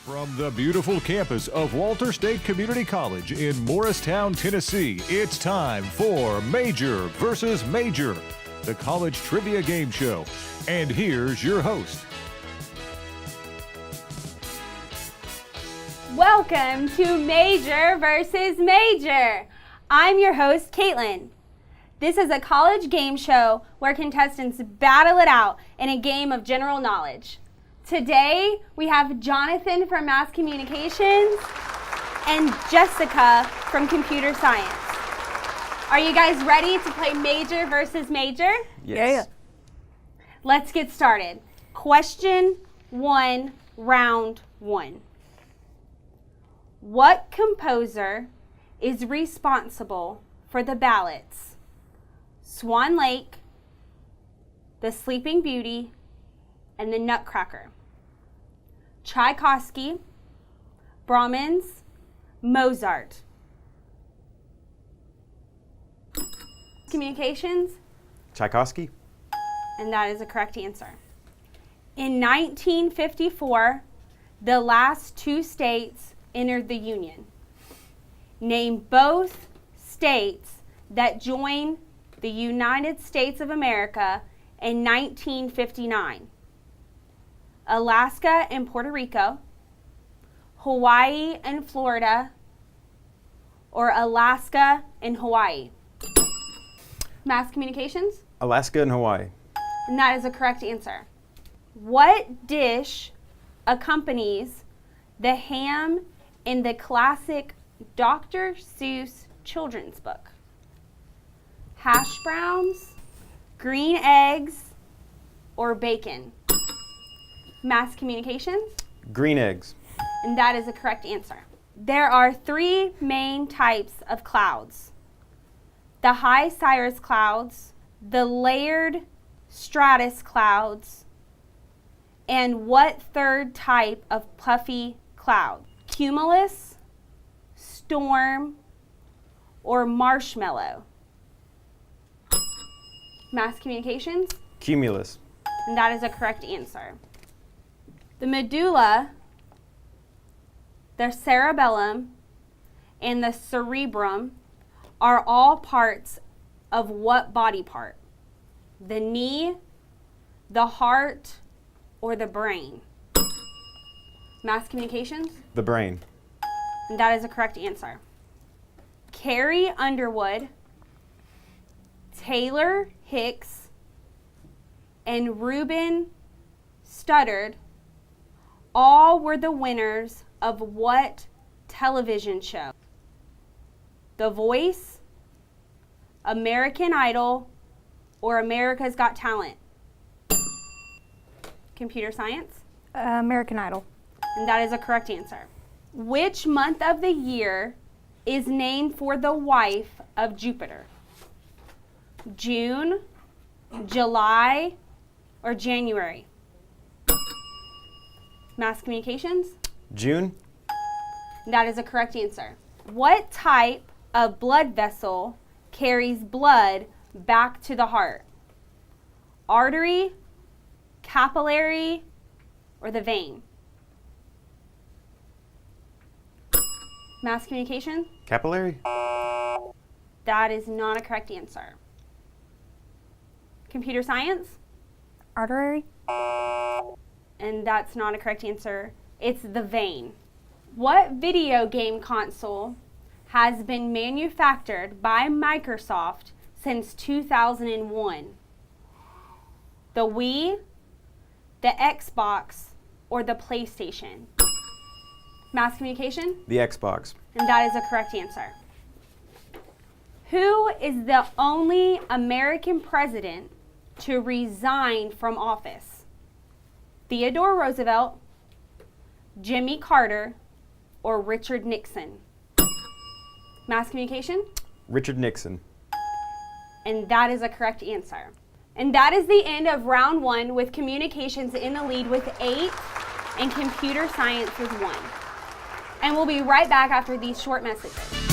From the beautiful campus of Walter State Community College in Morristown, Tennessee, it's time for Major versus Major, the college trivia game show. And here's your host. Welcome to Major versus Major. I'm your host, Caitlin. This is a college game show where contestants battle it out in a game of general knowledge. Today, we have Jonathan from Mass Communications and Jessica from Computer Science. Are you guys ready to play Major versus Major? Yes. Yeah. Let's get started. Question 1, round 1. What composer is responsible for the ballads Swan Lake, The Sleeping Beauty, and The Nutcracker? Tchaikovsky, Brahms, Mozart. Communications? Tchaikovsky. And that is a correct answer. In 1954, the last two states entered the Union. Name both states that joined the United States of America in 1959. Alaska and Puerto Rico, Hawaii and Florida, or Alaska and Hawaii? Mass Communications? Alaska and Hawaii. And that is a correct answer. What dish accompanies the ham in the classic Dr. Seuss children's book? Hash browns, green eggs, or bacon? Mass Communications? Green eggs. And that is a correct answer. There are three main types of clouds: the high cirrus clouds, the layered stratus clouds, and what third type of puffy cloud? Cumulus, storm, or marshmallow? Mass Communications? Cumulus. And that is a correct answer. The medulla, the cerebellum, and the cerebrum are all parts of what body part? The knee, the heart, or the brain? Mass Communications? The brain. And that is a correct answer. Carrie Underwood, Taylor Hicks, and Reuben Studdard all were the winners of what television show? The Voice, American Idol, or America's Got Talent? Computer Science? American Idol. And that is a correct answer. Which month of the year is named for the wife of Jupiter? June, July, or January? Mass Communications? June. That is a correct answer. What type of blood vessel carries blood back to the heart? Artery, capillary, or the vein? Mass Communication? Capillary. That is not a correct answer. Computer Science? Artery. And that's not a correct answer. It's the vein. What video game console has been manufactured by Microsoft since 2001? The Wii, the Xbox, or the PlayStation? Mass Communication? The Xbox. And that is a correct answer. Who is the only American president to resign from office? Theodore Roosevelt, Jimmy Carter, or Richard Nixon? Mass Communication? Richard Nixon. And that is a correct answer. And that is the end of round 1, with Communications in the lead with 8 and Computer Science with 1. And we'll be right back after these short messages.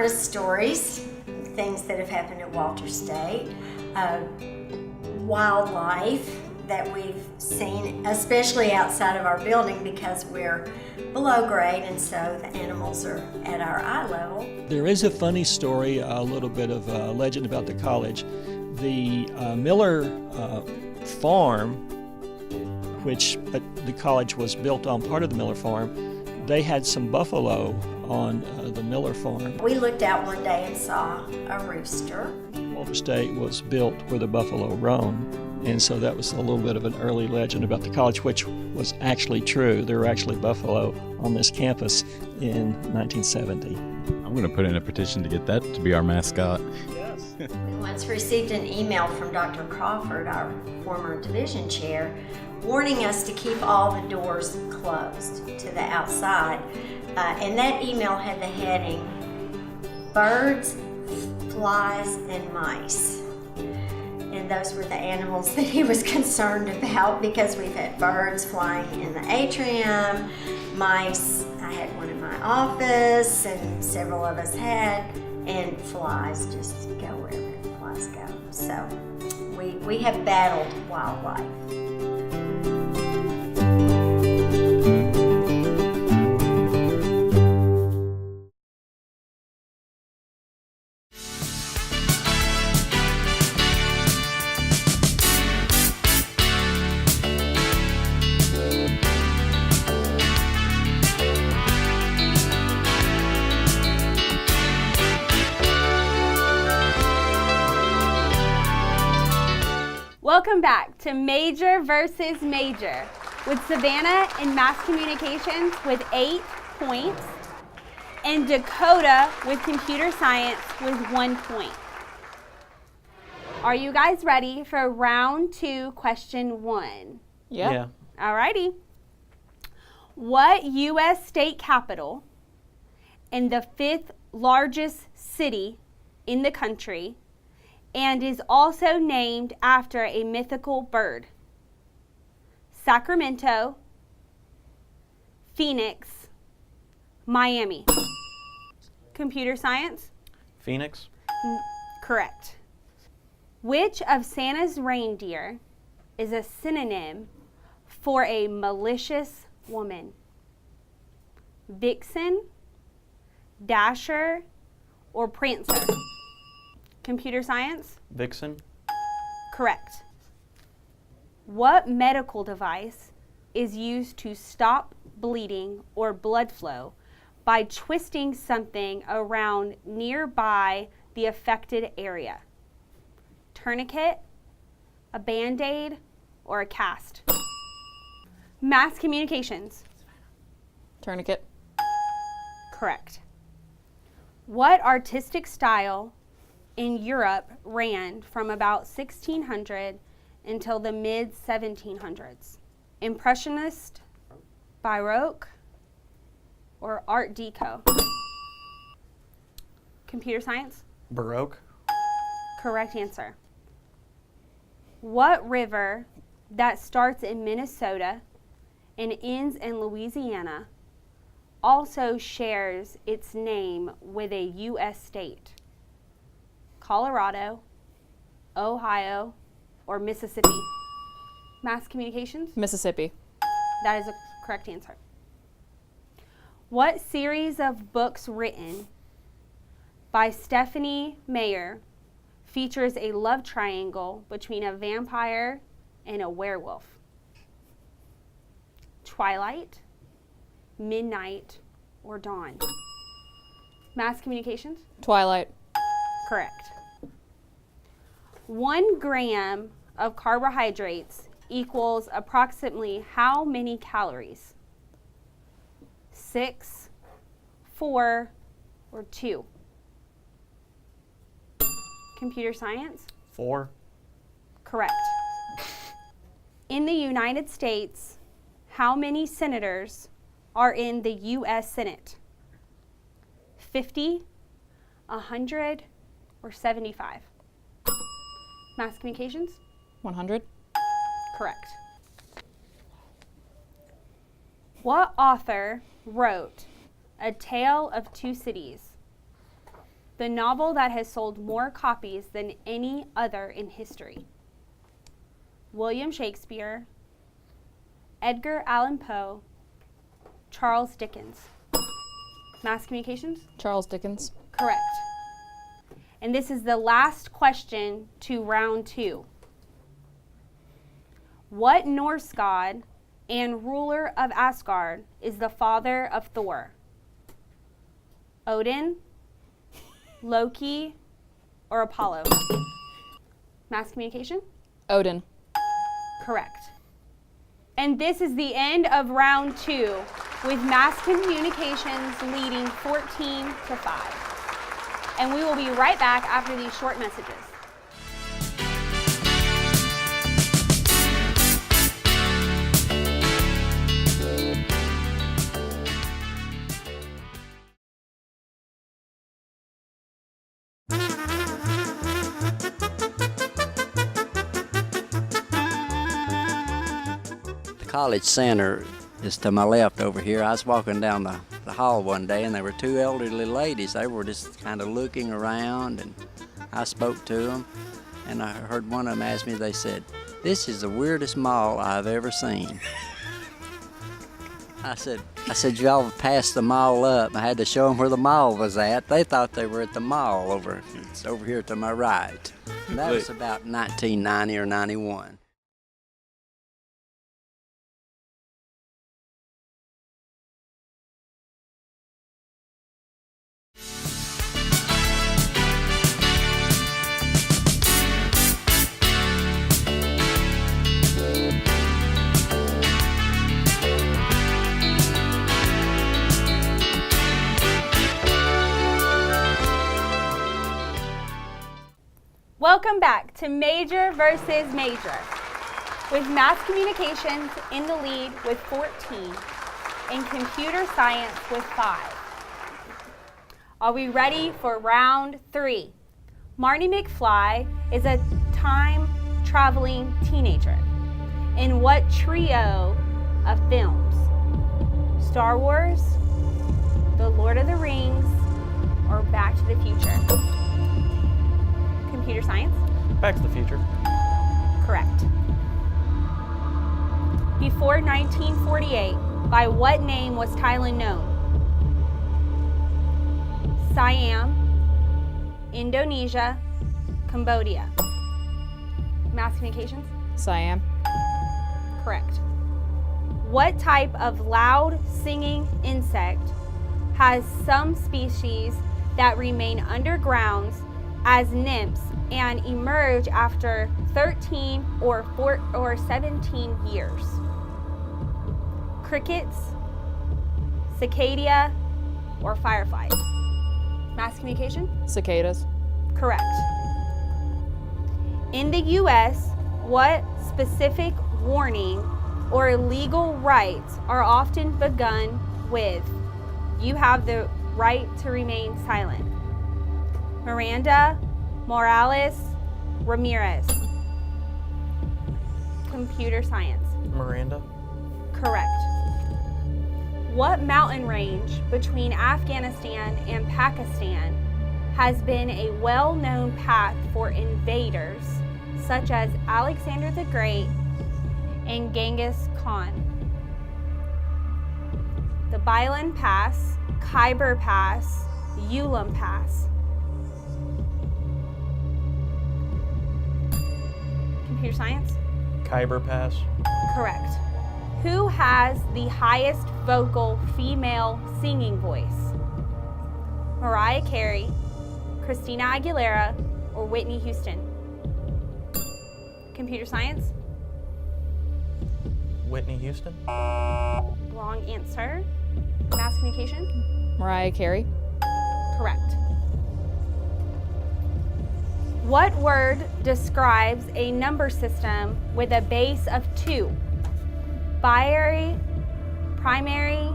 numerous stories, things that have happened at Walter State, wildlife that we've seen, especially outside of our building because we're below grade and so the animals are at our eye level. There is a funny story, a little bit of a legend about the college. The Miller farm, which the college was built on part of the Miller farm, they had some buffalo on the Miller farm. We looked out one day and saw a rooster. Walter State was built where the buffalo roam, and so that was a little bit of an early legend about the college, which was actually true. There were actually buffalo on this campus in 1970. I'm going to put in a petition to get that to be our mascot. Yes. We once received an email from Dr. Crawford, our former division chair, warning us to keep all the doors closed to the outside. And that email had the heading, Birds, Flies, and Mice. And those were the animals that he was concerned about because we've had birds flying in the atrium, mice, I had one in my office, and several of us had, and flies just go wherever the flies go. So we have battled wildlife. Welcome back to Major versus Major with Savannah in Mass Communications with 8 points and Dakota with Computer Science with 1 point. Are you guys ready for round 2, question 1? Yeah. Alrighty. What U.S. state capital and the 5th largest city in the country and is also named after a mythical bird? Sacramento, Phoenix, Miami. Computer Science? Phoenix. Correct. Which of Santa's reindeer is a synonym for a malicious woman? Vixen, Dasher, or Prancer? Computer Science? Vixen. Correct. What medical device is used to stop bleeding or blood flow by twisting something around nearby the affected area? Tourniquet, a Band-Aid, or a cast? Mass Communications? Tourniquet. Correct. What artistic style in Europe ran from about 1600 until the mid-1700s? Impressionist, Baroque, or Art Deco? Computer Science? Baroque. Correct answer. What river that starts in Minnesota and ends in Louisiana also shares its name with a U.S. state? Colorado, Ohio, or Mississippi? Mass Communications? Mississippi. That is a correct answer. What series of books written by Stephanie Meyer features a love triangle between a vampire and a werewolf? Twilight, Midnight, or Dawn? Mass Communications? Twilight. Correct. 1 gram of carbohydrates equals approximately how many calories? 6, 4, or 2? Computer Science? 4. Correct. In the United States, how many senators are in the U.S. Senate? 50, 100, or 75? Mass Communications? 100. Correct. What author wrote A Tale of Two Cities? the novel that has sold more copies than any other in history? William Shakespeare, Edgar Allan Poe, Charles Dickens. Mass communications? Charles Dickens. Correct. And this is the last question to round 2. What Norse god and ruler of Asgard is the father of Thor? Odin, Loki, or Apollo? Mass communication? Odin. Correct. And this is the end of round 2, with mass communications leading 14-5. And we will be right back after these short messages. College Center is to my left over here. I was walking down the hall one day and there were 2 elderly ladies. They were just kind of looking around, and I spoke to them, and I heard one of them ask me, they said, "This is the weirdest mall I've ever seen." I said, "Y'all passed the mall up." I had to show them where the mall was at. They thought they were at the mall it's over here to my right. And that was about 1990 or 91. Welcome back to Major versus Major, with mass communications in the lead with 14 and computer science with 5. Are we ready for round 3? Marty McFly is a time-traveling teenager. In what trio of films? Star Wars, The Lord of the Rings, or Back to the Future? Computer science? Back to the Future. Correct. Before 1948, by what name was Thailand known? Siam, Indonesia, Cambodia. Mass communications? Siam. Correct. What type of loud singing insect has some species that remain underground as nymphs and emerge after 13 or 17 years? Crickets, cicada, or fireflies? Mass communication? Cicadas. Correct. In the U.S., what specific warning or legal rights are often begun with, "You have the right to remain silent"? Miranda, Morales, Ramirez. Computer science. Miranda. Correct. What mountain range between Afghanistan and Pakistan has been a well-known path for invaders such as Alexander the Great and Genghis Khan? The Bailan Pass, Khyber Pass, Ulam Pass. Computer science? Khyber Pass. Correct. Who has the highest vocal female singing voice? Mariah Carey, Christina Aguilera, or Whitney Houston? Computer science? Whitney Houston. Wrong answer. Mass communication? Mariah Carey. Correct. What word describes a number system with a base of 2? Binary, primary,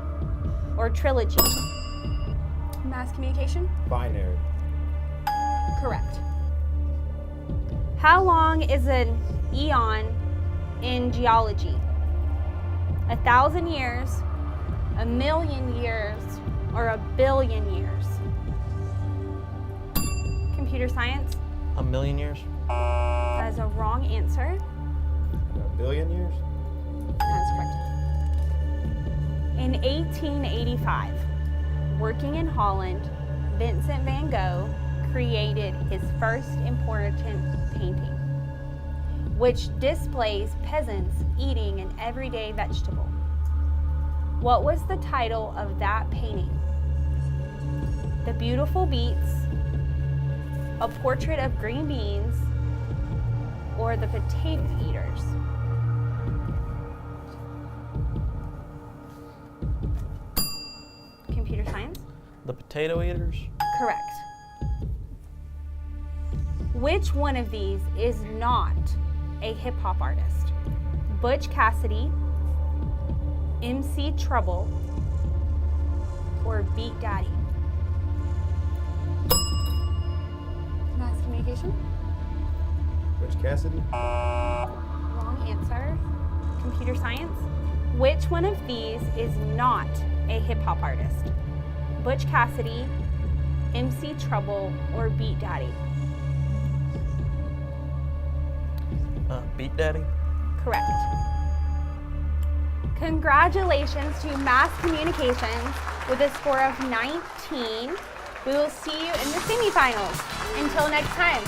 or trilogy? Mass communication? Binary. Correct. How long is an eon in geology? 1,000 years, 1,000,000 years, or 1 billion years? Computer science? A million years? That is a wrong answer. A billion years? That is correct. In 1885, working in Holland, Vincent van Gogh created his first important painting, which displays peasants eating an everyday vegetable. What was the title of that painting? The Beautiful Beets, A Portrait of Green Beans, or The Potato Eaters? Computer science? The Potato Eaters? Correct. Which one of these is not a hip hop artist? Butch Cassidy, MC Trouble, or Beat Daddy? Mass communication? Butch Cassidy? Wrong answer. Computer science? Which one of these is not a hip hop artist? Butch Cassidy, MC Trouble, or Beat Daddy? Beat Daddy? Correct. Congratulations to Mass Communications with a score of 19. We will see you in the semifinals. Until next time.